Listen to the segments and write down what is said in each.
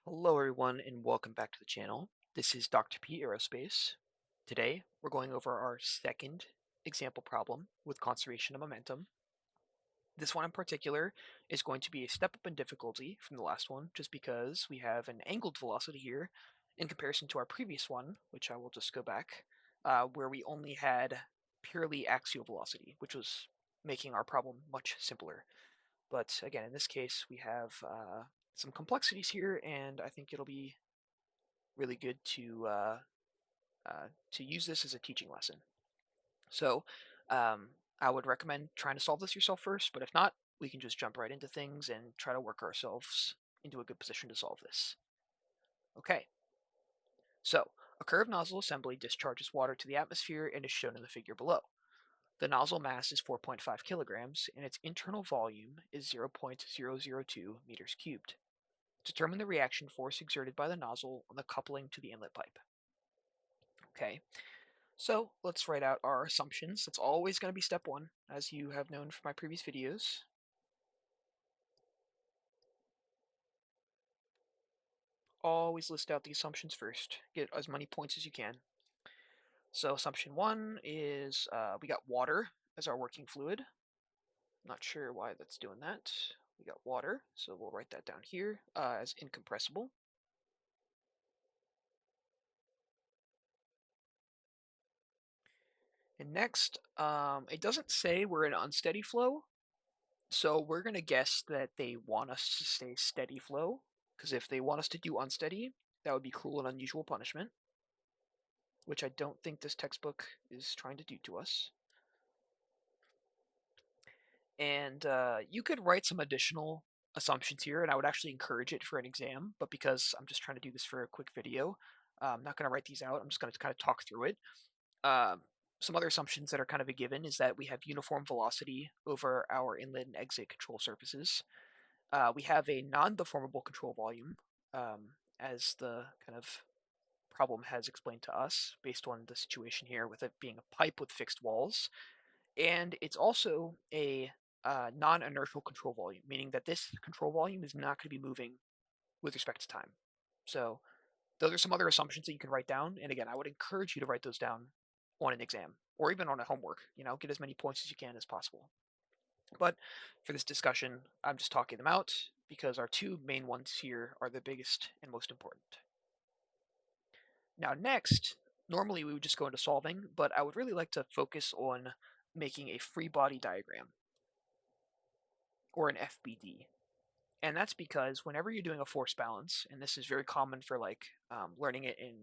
Hello everyone and welcome back to the channel. This is Dr. P Aerospace. Today we're going over our second example problem with conservation of momentum. This one in particular is going to be a step up in difficulty from the last one just because we have an angled velocity here in comparison to our previous one, which I will just go back, where we only had purely axial velocity, which was making our problem much simpler. But again, in this case, we have some complexities here, and I think it'll be really good to use this as a teaching lesson. So I would recommend trying to solve this yourself first, but if not, we can just jump right into things and try to work ourselves into a good position to solve this. Okay, so a curved nozzle assembly discharges water to the atmosphere and is shown in the figure below. The nozzle mass is 4.5 kilograms, and its internal volume is 0.002 meters cubed. Determine the reaction force exerted by the nozzle on the coupling to the inlet pipe. Okay, so let's write out our assumptions. That's always going to be step one, as you have known from my previous videos. Always list out the assumptions first. Get as many points as you can. So assumption one is we got water as our working fluid. Not sure why that's doing that. We got water, so we'll write that down here as incompressible. And next, it doesn't say we're in unsteady flow, so we're going to guess that they want us to stay steady flow, because if they want us to do unsteady, that would be cruel and unusual punishment, which I don't think this textbook is trying to do to us. And you could write some additional assumptions here, and I would actually encourage it for an exam, but because I'm just trying to do this for a quick video, I'm not going to write these out. I'm just going to kind of talk through it. Um, some other assumptions that are kind of a given is that we have uniform velocity over our inlet and exit control surfaces. We have a non-deformable control volume, as the kind of problem has explained to us based on the situation here with it being a pipe with fixed walls. And it's also a non-inertial control volume, meaning that this control volume is not going to be moving with respect to time. So those are some other assumptions that you can write down. And again, I would encourage you to write those down on an exam or even on a homework. Get as many points as you can as possible. But for this discussion, I'm just talking them out because our two main ones here are the biggest and most important. Now next, normally we would just go into solving, but I would really like to focus on making a free body diagram, or an FBD. And that's because whenever you're doing a force balance, and this is very common for learning it in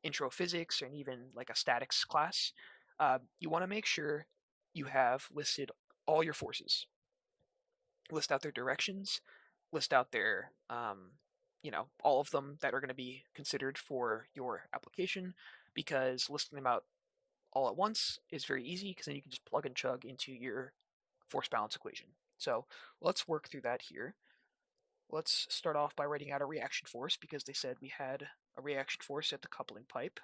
intro physics and even like a statics class, you want to make sure you have listed all your forces. List out their directions, list out their all of them that are going to be considered for your application, because listing them out all at once is very easy because then you can just plug and chug into your force balance equation. So let's work through that here. Let's start off by writing out a reaction force, because they said we had a reaction force at the coupling pipe,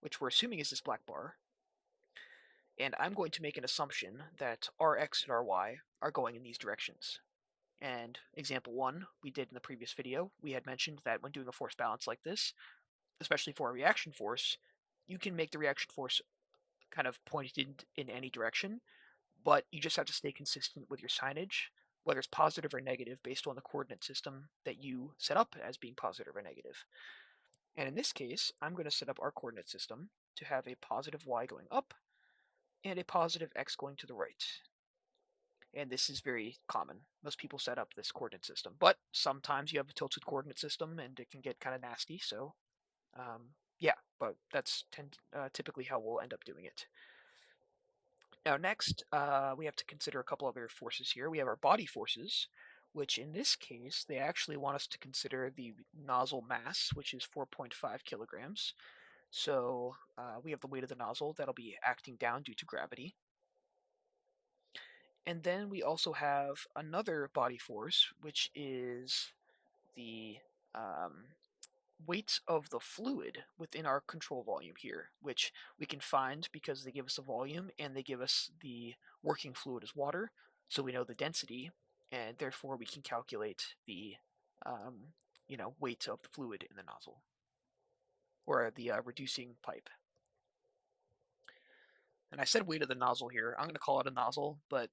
which we're assuming is this black bar. And I'm going to make an assumption that Rx and Ry are going in these directions. And example one, we did in the previous video, we had mentioned that when doing a force balance like this, especially for a reaction force, you can make the reaction force kind of pointed in any direction, but you just have to stay consistent with your signage, whether it's positive or negative, based on the coordinate system that you set up as being positive or negative. And in this case, I'm going to set up our coordinate system to have a positive y going up and a positive x going to the right. And this is very common. Most people set up this coordinate system, but sometimes you have a tilted coordinate system and it can get kind of nasty. So yeah, but that's typically how we'll end up doing it. Now next, we have to consider a couple other forces here. We have our body forces, which in this case, they actually want us to consider the nozzle mass, which is 4.5 kilograms. So we have the weight of the nozzle that'll be acting down due to gravity. And then we also have another body force, which is the weight of the fluid within our control volume here, which we can find because they give us a volume and they give us the working fluid as water, so we know the density, and therefore we can calculate the weight of the fluid in the nozzle, or the reducing pipe. And I said weight of the nozzle here. I'm going to call it a nozzle, but,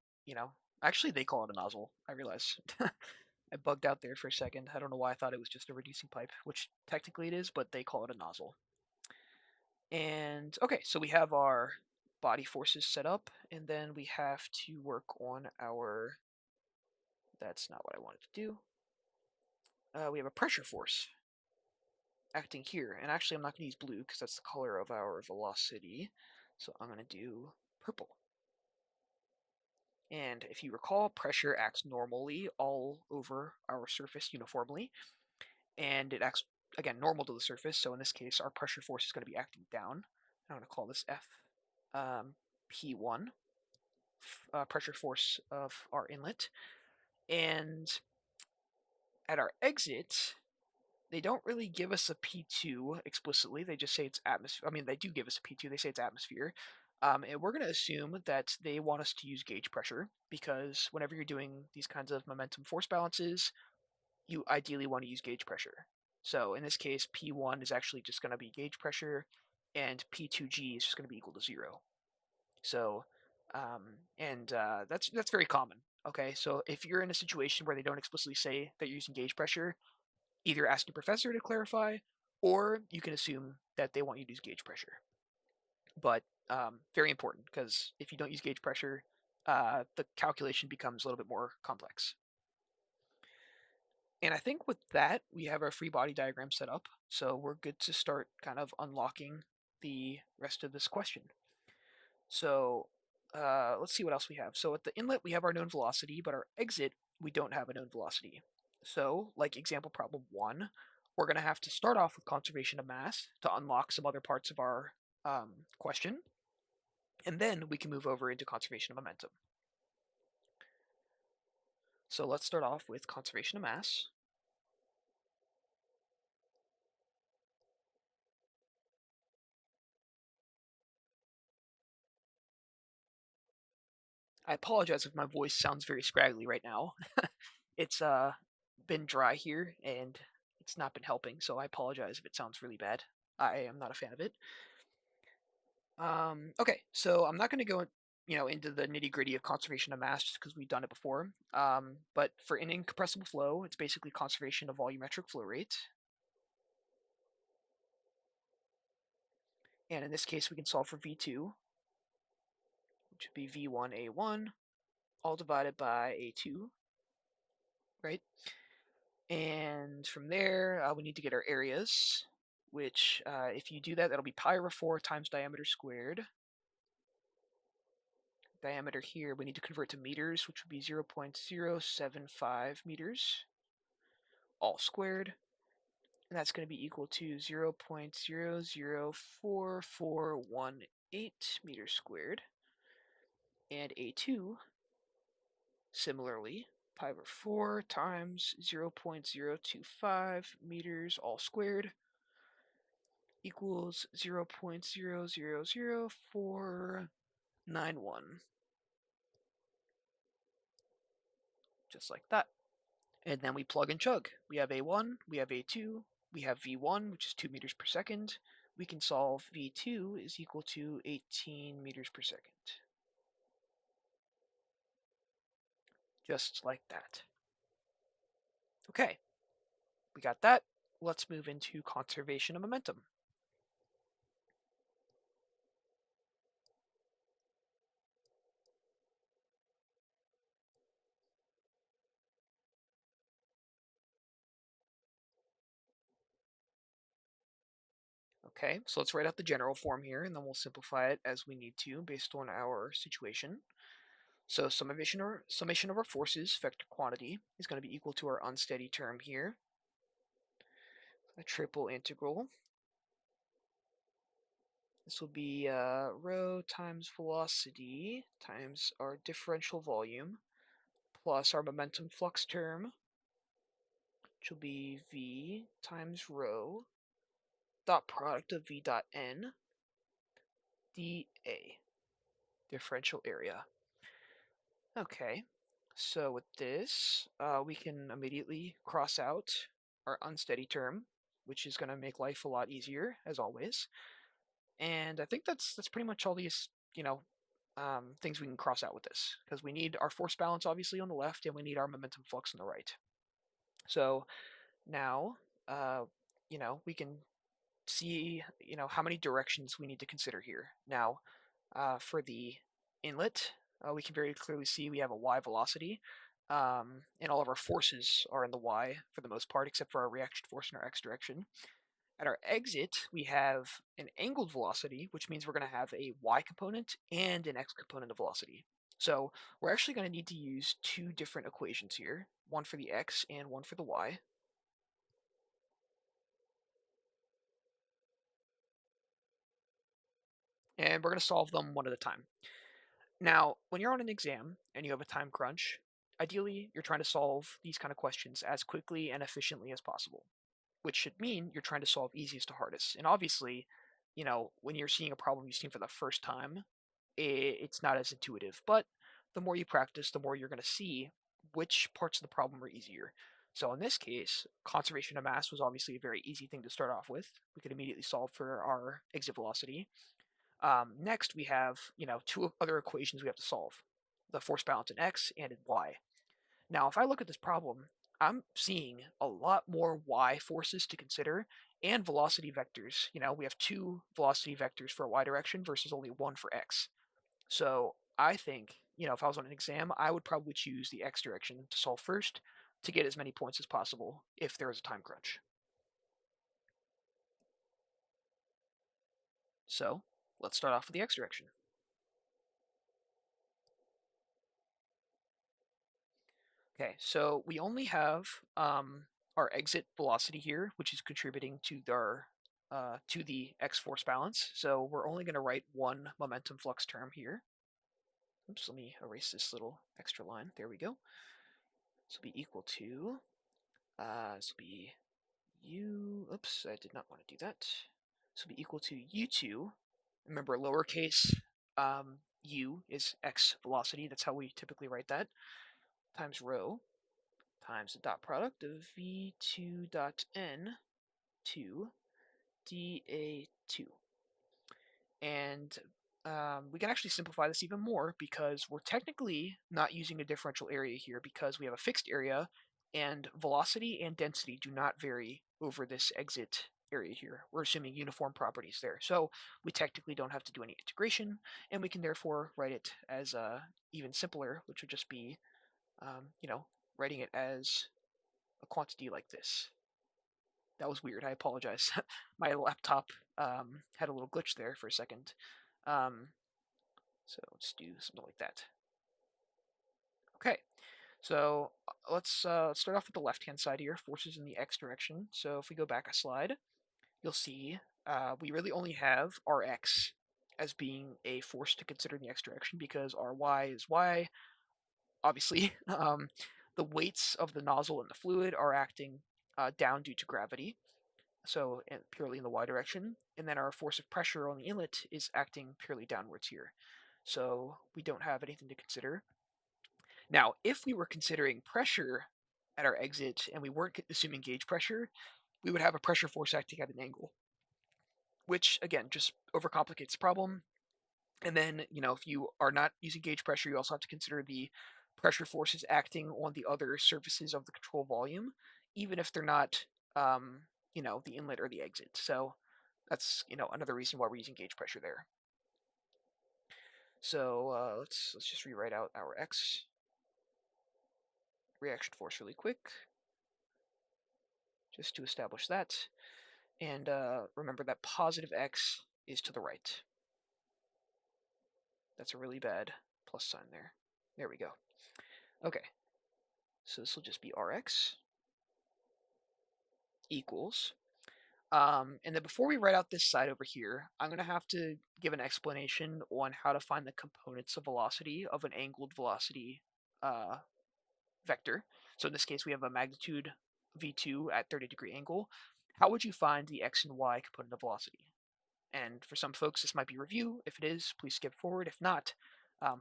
actually they call it a nozzle, I realize. I bugged out there for a second. I don't know why I thought it was just a reducing pipe, which technically it is, but they call it a nozzle. And, okay, so we have our body forces set up, and then we have to work on our... That's not what I wanted to do. We have a pressure force acting here. And actually, I'm not going to use blue because that's the color of our velocity. So I'm going to do purple. And if you recall, pressure acts normally all over our surface uniformly. And it acts, again, normal to the surface. So in this case, our pressure force is going to be acting down. I'm going to call this F P1, pressure force of our inlet. And at our exit, they don't really give us a P2 explicitly. They just say it's atmosphere. I mean, they do give us a P2. They say it's atmosphere. And we're going to assume that they want us to use gauge pressure, because whenever you're doing these kinds of momentum force balances, you ideally want to use gauge pressure. So in this case, P1 is actually just going to be gauge pressure, and P2G is just going to be equal to 0. So, that's very common. Okay, so if you're in a situation where they don't explicitly say that you're using gauge pressure, either ask your professor to clarify, or you can assume that they want you to use gauge pressure. But very important, because if you don't use gauge pressure, the calculation becomes a little bit more complex. And I think with that, we have our free body diagram set up, so we're good to start kind of unlocking the rest of this question. So let's see what else we have. So at the inlet, we have our known velocity, but our exit, we don't have a known velocity. So, like example problem 1, we're going to have to start off with conservation of mass to unlock some other parts of our question, and then we can move over into conservation of momentum. So let's start off with conservation of mass. I apologize if my voice sounds very scraggly right now. It's been dry here, and it's not been helping, so I apologize if it sounds really bad. I am not a fan of it. Okay, so I'm not going to go into the nitty-gritty of conservation of mass just because we've done it before. But for an incompressible flow, it's basically conservation of volumetric flow rate. And in this case, we can solve for V2, which would be V1A1, all divided by A2, right? And from there, we need to get our areas, which if you do that, that'll be pi over 4 times diameter squared. Diameter here, we need to convert to meters, which would be 0.075 meters, all squared. And that's going to be equal to 0.004418 meters squared. And A2, similarly, pi over 4 times 0.025 meters, all squared, equals 0.000491. Just like that. And then we plug and chug. We have A1, we have A2, we have V1, which is 2 meters per second. We can solve V2 is equal to 18 meters per second. Just like that. Okay, we got that. Let's move into conservation of momentum. Okay, so let's write out the general form here, and then we'll simplify it as we need to based on our situation. So summation of our forces, vector quantity, is going to be equal to our unsteady term here, a triple integral. This will be rho times velocity times our differential volume plus our momentum flux term, which will be v times rho dot product of v dot n dA, differential area. Okay, so with this, we can immediately cross out our unsteady term, which is going to make life a lot easier, as always. And I think that's pretty much all these, things we can cross out with this, because we need our force balance, obviously, on the left, and we need our momentum flux on the right. So now, we can see, how many directions we need to consider here. Now, for the inlet, we can very clearly see we have a y velocity, and all of our forces are in the y for the most part, except for our reaction force in our x direction. At our exit, we have an angled velocity, which means we're going to have a y component and an x component of velocity. So we're actually going to need to use two different equations here, one for the x and one for the y. And we're going to solve them one at a time. Now, when you're on an exam and you have a time crunch, ideally you're trying to solve these kind of questions as quickly and efficiently as possible, which should mean you're trying to solve easiest to hardest. And obviously, when you're seeing a problem you've seen for the first time, it's not as intuitive. But the more you practice, the more you're going to see which parts of the problem are easier. So in this case, conservation of mass was obviously a very easy thing to start off with. We could immediately solve for our exit velocity. Next, we have, two other equations we have to solve, the force balance in x and in y. Now, if I look at this problem, I'm seeing a lot more y forces to consider and velocity vectors. We have two velocity vectors for y direction versus only one for x. So I think, if I was on an exam, I would probably choose the x direction to solve first to get as many points as possible if there is a time crunch. So let's start off with the x direction. Okay, so we only have our exit velocity here, which is contributing to the x force balance. So we're only going to write one momentum flux term here. Oops, let me erase this little extra line. There we go. This will be equal to, this will be u, oops, I did not want to do that. This will be equal to u2. Remember, lowercase u is x velocity. That's how we typically write that, times rho times the dot product of v2 dot n to dA2. And we can actually simplify this even more because we're technically not using a differential area here because we have a fixed area and velocity and density do not vary over this exit area here. We're assuming uniform properties there. So we technically don't have to do any integration, and we can therefore write it as even simpler, which would just be, writing it as a quantity like this. That was weird. I apologize. My laptop had a little glitch there for a second. So let's do something like that. Okay, so let's start off with the left-hand side here, forces in the x direction. So if we go back a slide, you'll see we really only have our x as being a force to consider in the x direction because our y is y. Obviously, the weights of the nozzle and the fluid are acting down due to gravity, so purely in the y direction, and then our force of pressure on the inlet is acting purely downwards here. So we don't have anything to consider. Now, if we were considering pressure at our exit and we weren't assuming gauge pressure, we would have a pressure force acting at an angle, which again just overcomplicates the problem. And then, if you are not using gauge pressure, you also have to consider the pressure forces acting on the other surfaces of the control volume, even if they're not, the inlet or the exit. So that's, another reason why we're using gauge pressure there. So let's just rewrite out our x reaction force really quick, just to establish that. And remember that positive x is to the right. That's a really bad plus sign there. There we go. Okay, so this will just be Rx equals. And then before we write out this side over here, I'm going to have to give an explanation on how to find the components of velocity of an angled velocity vector. So in this case, we have a magnitude v2 at 30-degree angle. How would you find the x and y component of velocity? And for some folks, this might be review. If it is, please skip forward. If not,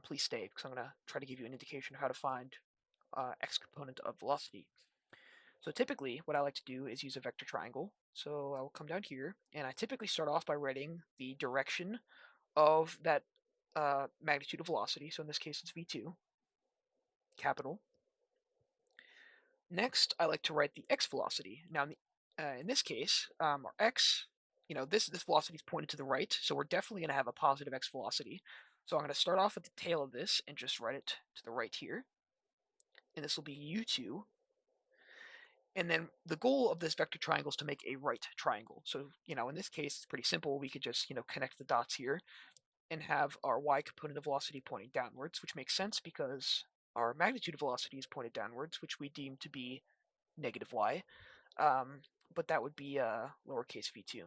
please stay, because I'm going to try to give you an indication of how to find x component of velocity. So typically what I like to do is use a vector triangle. So I will come down here, and I typically start off by writing the direction of that magnitude of velocity. So in this case, it's v2, capital. Next, I like to write the x velocity. Now, in this case, our x, this velocity is pointed to the right, so we're definitely going to have a positive x velocity. So I'm going to start off at the tail of this and just write it to the right here. And this will be u2. And then the goal of this vector triangle is to make a right triangle. So, in this case, it's pretty simple. We could just, connect the dots here and have our y component of velocity pointing downwards, which makes sense because our magnitude of velocity is pointed downwards, which we deem to be negative y. But that would be lowercase v2.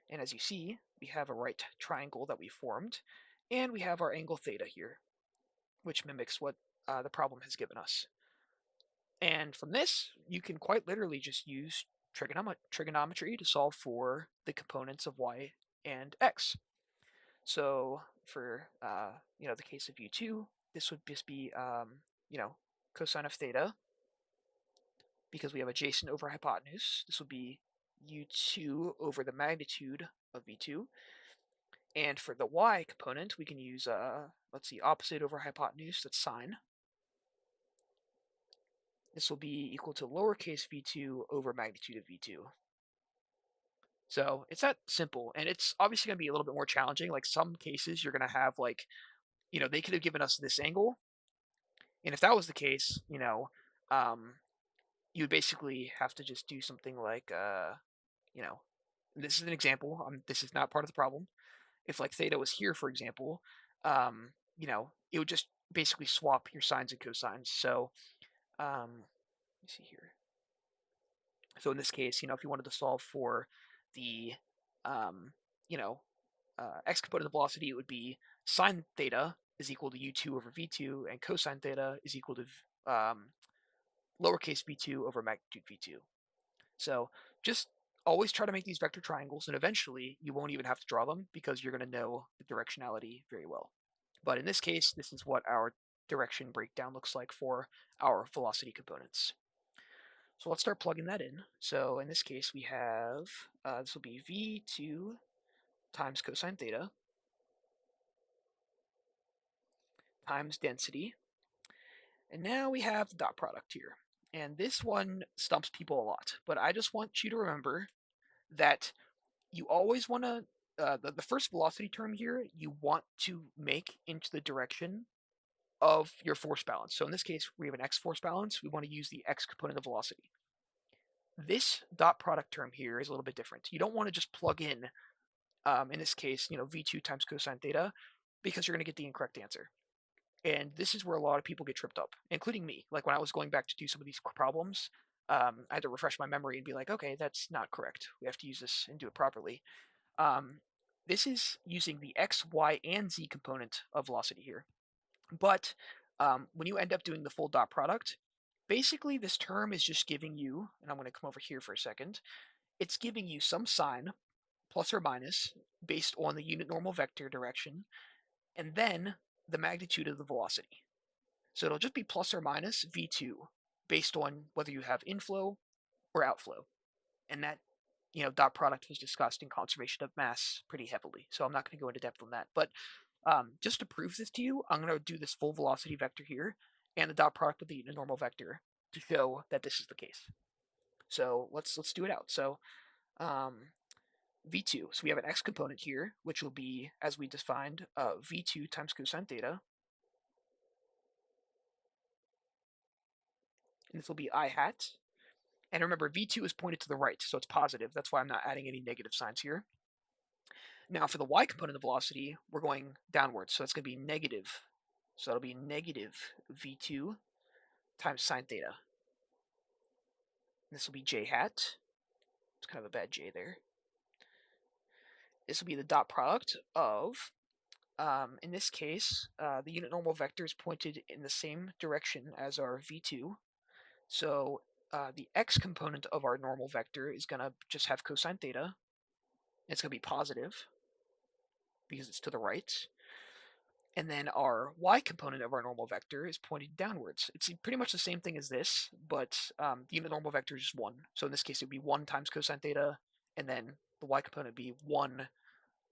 And as you see, we have a right triangle that we formed, and we have our angle theta here, which mimics what the problem has given us. And from this, you can quite literally just use trigonometry to solve for the components of y and x. So for the case of u2, this would just be cosine of theta, because we have adjacent over hypotenuse. This would be u2 over the magnitude of v2. And for the y component, we can use let's see, opposite over hypotenuse. That's sine. This will be equal to lowercase v2 over magnitude of v2. So it's that simple, and it's obviously going to be a little bit more challenging. Like some cases, you're going to have they could have given us this angle, and if that was the case, you would basically have to just do something like, this is an example. This is not part of the problem. If like theta was here, for example, it would just basically swap your sines and cosines. So, let me see here. So in this case, if you wanted to solve for the, x component of velocity, it would be sine theta is equal to u2 over v2, and cosine theta is equal to lowercase v2 over magnitude v2. So just always try to make these vector triangles, and eventually you won't even have to draw them because you're going to know the directionality very well. But in this case, this is what our direction breakdown looks like for our velocity components. So let's start plugging that in. So in this case, we have, this will be v2 times cosine theta times density. And now we have the dot product here. And this one stumps people a lot, but I just want you to remember that you always want to, the first velocity term here, you want to make into the direction of your force balance. So in this case, we have an x force balance. We want to use the x component of velocity. This dot product term here is a little bit different. You don't want to just plug in this case, v2 times cosine theta, because you're going to get the incorrect answer. And this is where a lot of people get tripped up, including me. Like when I was going back to do some of these problems, I had to refresh my memory and be like, okay, that's not correct. We have to use this and do it properly. This is using the x, y, and z component of velocity here. But when you end up doing the full dot product, basically this term is just giving you, and I'm going to come over here for a second, it's giving you some sign, plus or minus, based on the unit normal vector direction, and then the magnitude of the velocity. So it'll just be plus or minus v2 based on whether you have inflow or outflow. And that, dot product was discussed in conservation of mass pretty heavily. So I'm not going to go into depth on that. But just to prove this to you, I'm going to do this full velocity vector here and the dot product with the unit normal vector to show that this is the case. So let's do it out. So v2. So we have an x component here, which will be, as we defined, v2 times cosine theta. And this will be I hat. And remember, v2 is pointed to the right, so it's positive. That's why I'm not adding any negative signs here. Now for the y component of velocity, we're going downwards, so it's going to be negative. So it'll be negative v2 times sine theta. This will be j hat. It's kind of a bad j there. This will be the dot product of, in this case, the unit normal vector is pointed in the same direction as our v2. So the x component of our normal vector is going to just have cosine theta. It's going to be positive because it's to the right. And then our y component of our normal vector is pointed downwards. It's pretty much the same thing as this, but the unit normal vector is just 1. So in this case, it would be 1 times cosine theta, and then the y component would be 1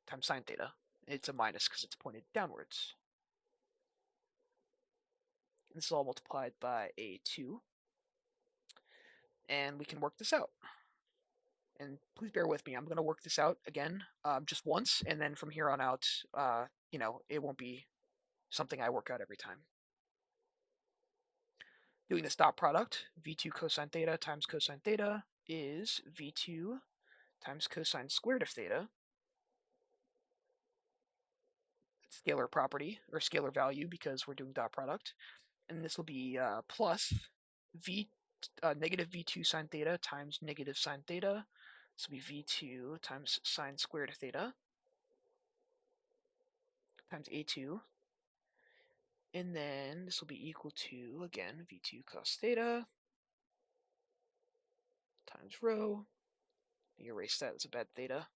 times sine theta. It's a minus because it's pointed downwards. This is all multiplied by a2. And we can work this out. And please bear with me. I'm going to work this out again just once, and then from here on out, it won't be something I work out every time. Doing this dot product, v2 cosine theta times cosine theta is v2 times cosine squared of theta. Scalar property, or scalar value, because we're doing dot product. And this will be plus negative v2 sine theta times negative sine theta. This will be v2 times sine squared theta times a2. And then this will be equal to, again, v2 cos theta times rho. Erase that, it's a bad theta.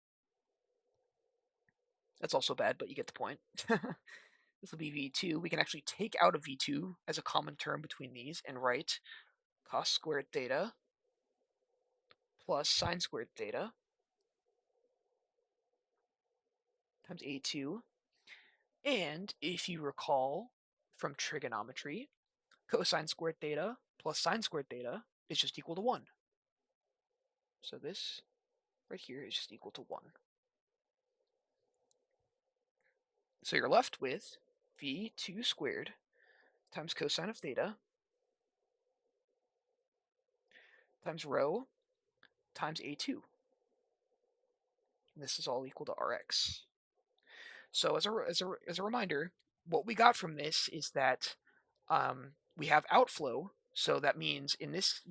That's also bad, but you get the point. This will be v2. We can actually take out a v2 as a common term between these and write cos squared theta plus sine squared theta times a2. And if you recall from trigonometry, cosine squared theta plus sine squared theta is just equal to 1. So this right here is just equal to 1. So you're left with v2 squared times cosine of theta times rho times a2. And this is all equal to rx. So as a reminder, what we got from this is that we have outflow. So that means in this,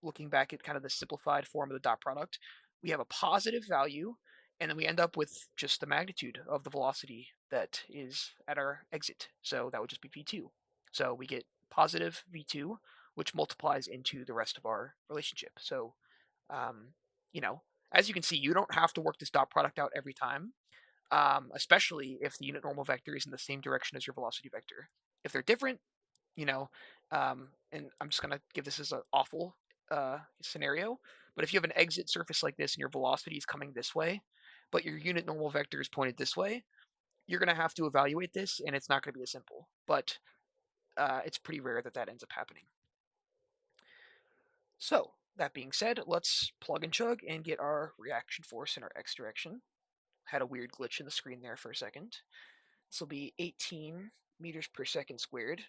looking back at kind of the simplified form of the dot product, we have a positive value, and then we end up with just the magnitude of the velocity that is at our exit. So that would just be v2. So we get positive v2, which multiplies into the rest of our relationship. So, as you can see, you don't have to work this dot product out every time, especially if the unit normal vector is in the same direction as your velocity vector. If they're different, and I'm just going to give this as an awful scenario, but if you have an exit surface like this and your velocity is coming this way, but your unit normal vector is pointed this way, you're going to have to evaluate this, and it's not going to be as simple. But it's pretty rare that that ends up happening. So, that being said, let's plug and chug and get our reaction force in our x direction. Had a weird glitch in the screen there for a second. This will be 18 meters per second squared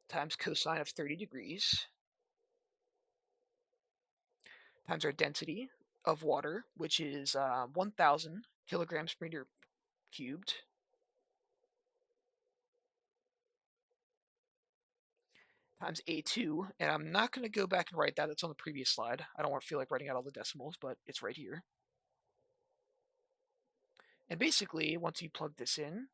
times cosine of 30 degrees times our density of water, which is 1,000 kilograms per meter cubed, times A2, and I'm not going to go back and write that. That's on the previous slide. I don't want to feel like writing out all the decimals, but it's right here. And basically, once you plug this in,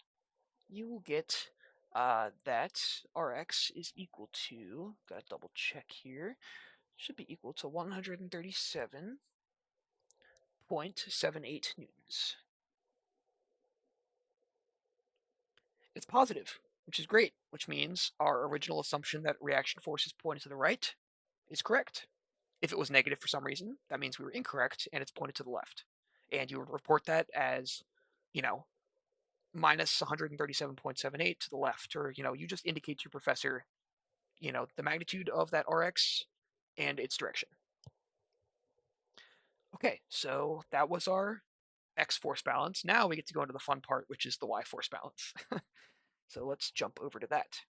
you will get that Rx is equal to, gotta double check here, should be equal to 137.78 newtons. It's positive, which is great, which means our original assumption that reaction force is pointed to the right is correct. If it was negative for some reason, that means we were incorrect and it's pointed to the left. And you would report that as, minus 137.78 to the left, or, you just indicate to your professor, the magnitude of that Rx and its direction. Okay, so that was our X force balance. Now we get to go into the fun part, which is the Y force balance. So let's jump over to that.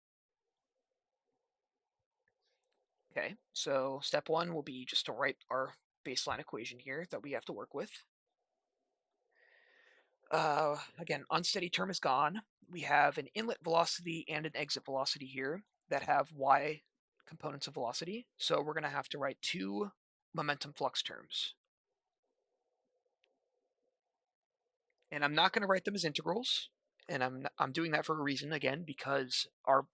Okay, so step one will be just to write our baseline equation here that we have to work with. Again, unsteady term is gone. We have an inlet velocity and an exit velocity here that have y components of velocity. So we're going to have to write two momentum flux terms. And I'm not going to write them as integrals. And I'm doing that for a reason, again, because our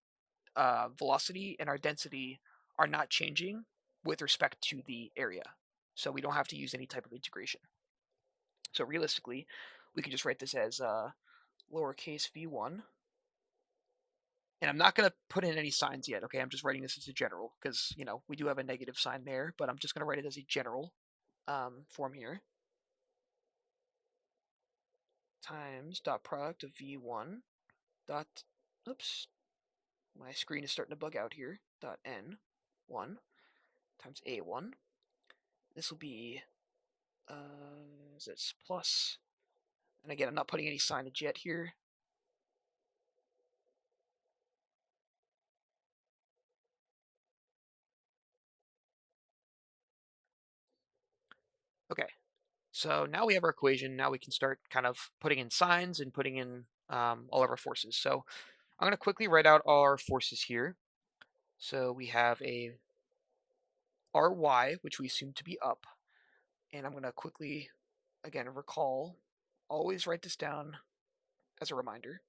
velocity and our density are not changing with respect to the area. So we don't have to use any type of integration. So realistically, we can just write this as lowercase v1. And I'm not going to put in any signs yet, okay? I'm just writing this as a general because, we do have a negative sign there, but I'm just going to write it as a general form here. Times dot product of v1 dot, oops, my screen is starting to bug out here, dot n1 times a1. This will be, this plus, and again, I'm not putting any signage yet here. Okay, so now we have our equation. Now we can start kind of putting in signs and putting in all of our forces. So I'm going to quickly write out our forces here. So we have a Ry, which we assume to be up. And I'm going to quickly, again, recall, always write this down as a reminder.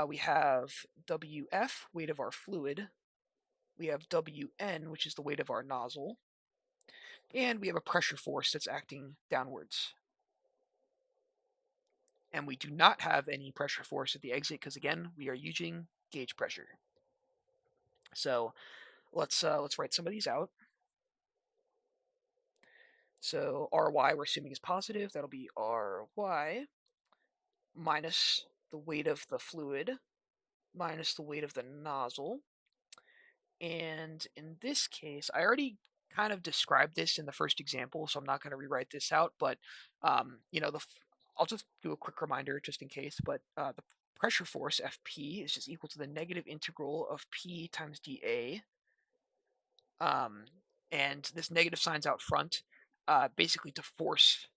We have Wf, weight of our fluid. We have Wn, which is the weight of our nozzle. And we have a pressure force that's acting downwards. And we do not have any pressure force at the exit because, again, we are using gauge pressure. So let's write some of these out. So Ry we're assuming is positive. That'll be Ry minus the weight of the fluid minus the weight of the nozzle. And in this case, I already kind of described this in the first example, so I'm not going to rewrite this out. But I'll just do a quick reminder just in case. But the pressure force Fp is just equal to the negative integral of P times dA. And this negative sign's out front, basically to force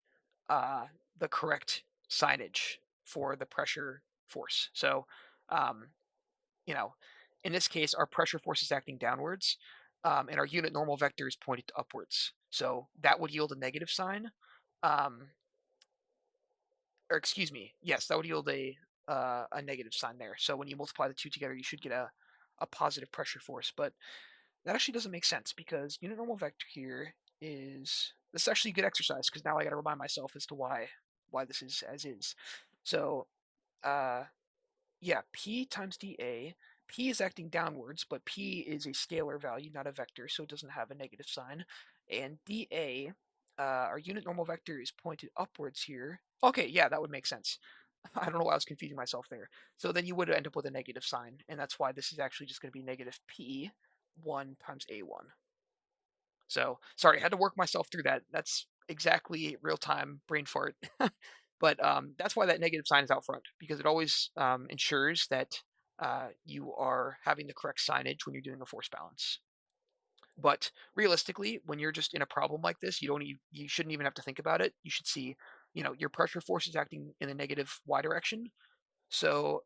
the correct signage for the pressure force. So, in this case, our pressure force is acting downwards, and our unit normal vector is pointed upwards. So that would yield a negative sign. Or excuse me, yes, that would yield a negative sign there. So when you multiply the two together, you should get a positive pressure force. But that actually doesn't make sense because unit normal vector here is, this is actually a good exercise because now I got to remind myself as to why this is as is. So yeah, P times dA. P is acting downwards, but P is a scalar value, not a vector, so it doesn't have a negative sign. And dA, our unit normal vector is pointed upwards here. Okay, yeah, that would make sense. I don't know why I was confusing myself there. So then you would end up with a negative sign, and that's why this is actually just going to be negative P1 times A1. So, sorry, I had to work myself through that. That's exactly real-time brain fart. But that's why that negative sign is out front, because it always ensures that you are having the correct signage when you're doing a force balance. But realistically, when you're just in a problem like this, you shouldn't even have to think about it. You should see, your pressure force is acting in the negative y direction, so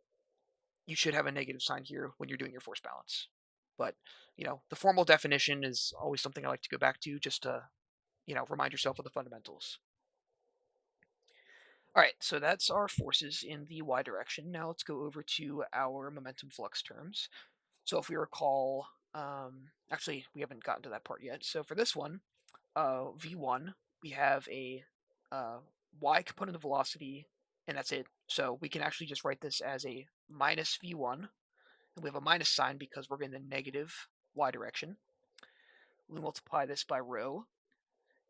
you should have a negative sign here when you're doing your force balance. But the formal definition is always something I like to go back to just to remind yourself of the fundamentals. All right, so that's our forces in the y direction. Now let's go over to our momentum flux terms. So if we recall, actually we haven't gotten to that part yet. So for this one, v1, we have a y component of velocity, and that's it. So we can actually just write this as a minus v1, and we have a minus sign because we're in the negative y direction. We multiply this by rho,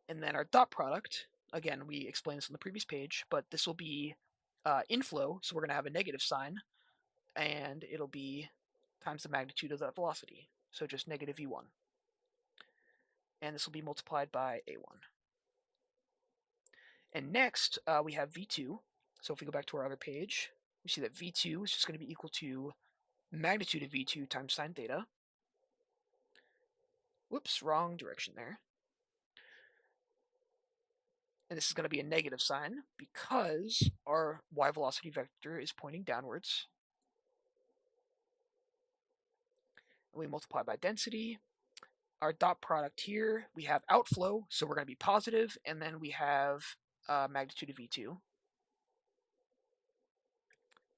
and then our dot product, again, we explained this on the previous page, but this will be inflow, so we're going to have a negative sign, and it'll be times the magnitude of that velocity, so just negative v1. And this will be multiplied by a1. And next, we have v2. So if we go back to our other page, we see that v2 is just going to be equal to magnitude of v2 times sine theta. Whoops, wrong direction there. And this is going to be a negative sign because our y velocity vector is pointing downwards. And we multiply by density. Our dot product here, we have outflow, so we're going to be positive, and then we have magnitude of V2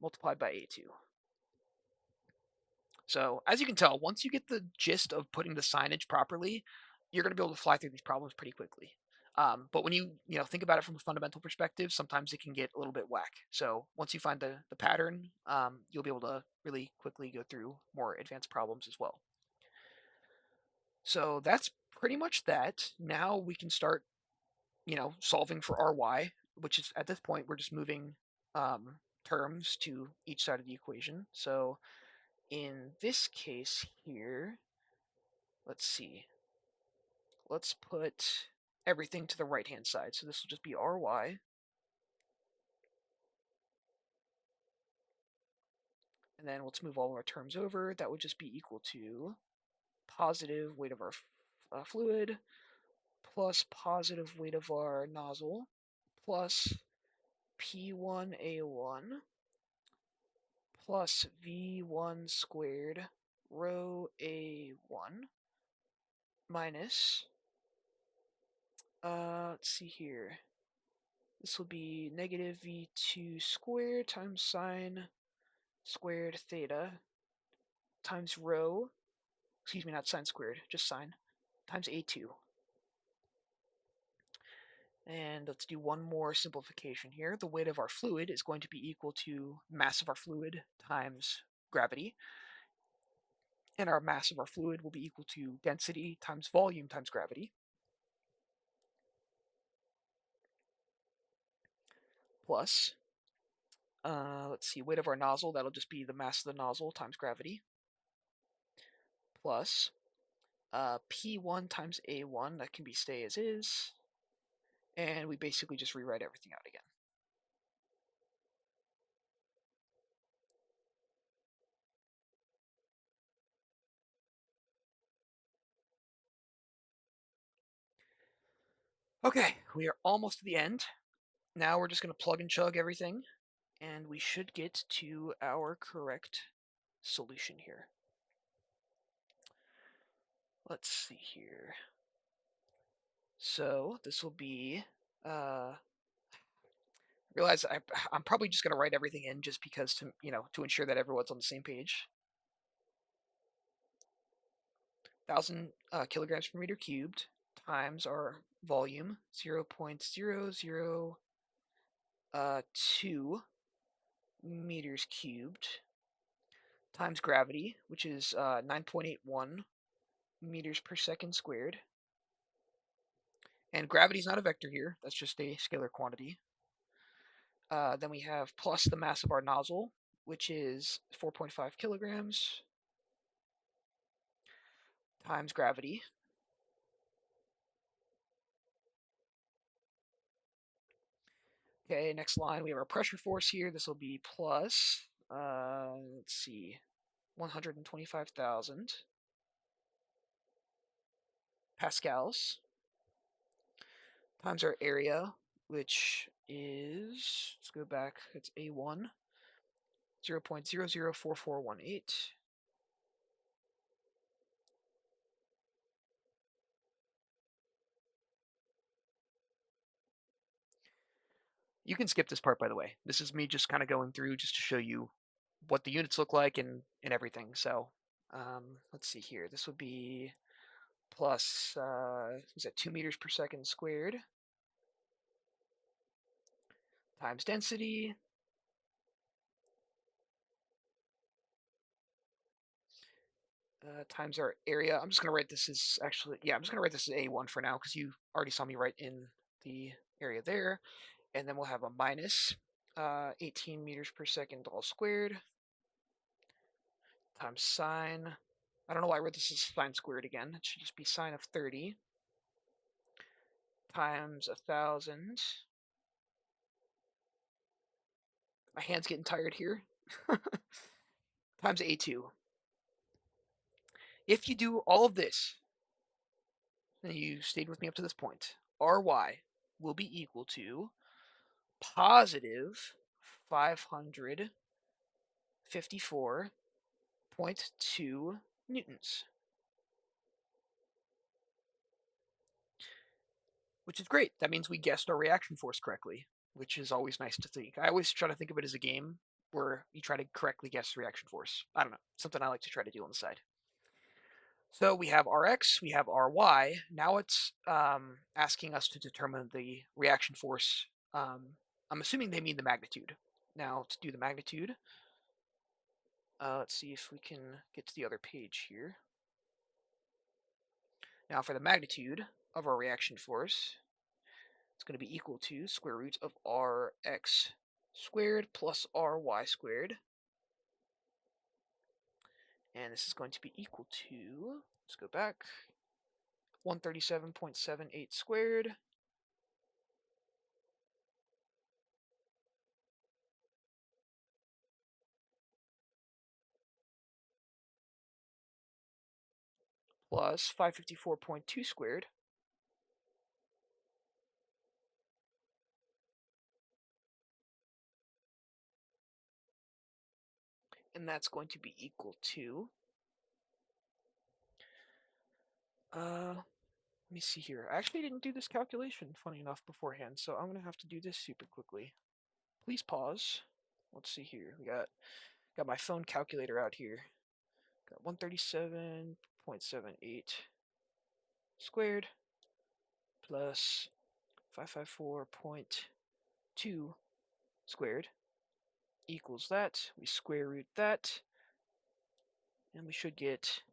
multiplied by A2. So as you can tell, once you get the gist of putting the signage properly, you're going to be able to fly through these problems pretty quickly. But when you think about it from a fundamental perspective, sometimes it can get a little bit whack. So once you find the pattern, you'll be able to really quickly go through more advanced problems as well. So that's pretty much that. Now we can start, solving for Ry, which is at this point we're just moving terms to each side of the equation. So in this case here, let's see. Let's put everything to the right-hand side. So this will just be Ry. And then let's move all of our terms over. That would just be equal to positive weight of our fluid plus positive weight of our nozzle plus P1A1 plus V1 squared rho A1 minus, let's see here. This will be negative V2 squared times sine squared theta times rho, excuse me, not sine squared, just sine, times A2. And let's do one more simplification here. The weight of our fluid is going to be equal to mass of our fluid times gravity. And our mass of our fluid will be equal to density times volume times gravity. Plus, let's see, weight of our nozzle, that'll just be the mass of the nozzle times gravity. Plus, P1 times A1, that can be stay as is. And we basically just rewrite everything out again. Okay, we are almost to the end. Now we're just going to plug and chug everything, and we should get to our correct solution here. Let's see here. So this will be, realize I'm probably just going to write everything in just because to ensure that everyone's on the same page. 1,000 kilograms per meter cubed times our volume, 0.002 meters cubed, times gravity, which is 9.81 meters per second squared. And gravity is not a vector here, that's just a scalar quantity. Then we have plus the mass of our nozzle, which is 4.5 kilograms, times gravity. Okay, next line, we have our pressure force here. This will be plus, let's see, 125,000 pascals times our area, which is, let's go back, it's A1, 0.004418. You can skip this part, by the way. This is me just kind of going through just to show you what the units look like and everything. So let's see here. This would be plus, is that 2 meters per second squared times density times our area. I'm just going to write this as actually, yeah, I'm just going to write this as A1 for now because you already saw me write in the area there. And then we'll have a minus 18 meters per second all squared times sine. I don't know why I wrote this as sine squared again. It should just be sine of 30 times 1,000. My hand's getting tired here. Times A2. If you do all of this, and you stayed with me up to this point, Ry will be equal to positive 554.2 newtons. Which is great. That means we guessed our reaction force correctly, which is always nice to think. I always try to think of it as a game where you try to correctly guess the reaction force. I don't know, something I like to try to do on the side. So we have Rx, we have Ry. Now it's asking us to determine the reaction force. I'm assuming they mean the magnitude. Now to do the magnitude, let's see if we can get to the other page here. Now for the magnitude of our reaction force, it's going to be equal to square root of Rx squared plus Ry squared. And this is going to be equal to, let's go back, 137.78 squared plus 554.2 squared, and that's going to be equal to, let me see here. I actually didn't do this calculation, funny enough, beforehand, so I'm going to have to do this super quickly. Please pause. Let's see here. We got my phone calculator out here. Got 137.78 squared plus 554.2 squared equals that. We square root that, and we should get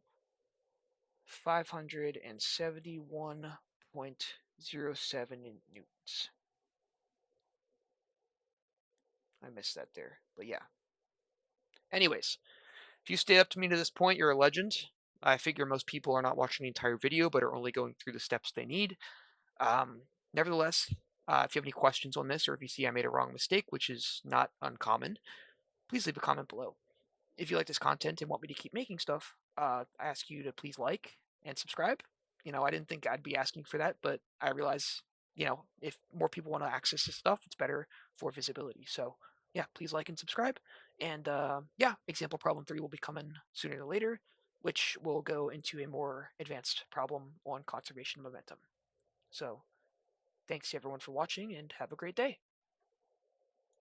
571.07 newtons. I missed that there, but yeah. Anyways, if you stayed up to me to this point, you're a legend. I figure most people are not watching the entire video, but are only going through the steps they need. Nevertheless, if you have any questions on this, or if you see I made a wrong mistake, which is not uncommon, please leave a comment below. If you like this content and want me to keep making stuff, I ask you to please like and subscribe. I didn't think I'd be asking for that, but I realize, if more people want to access this stuff, it's better for visibility. So, yeah, please like and subscribe. And yeah, example problem 3 will be coming sooner than later, which will go into a more advanced problem on conservation momentum. So, thanks everyone for watching and have a great day.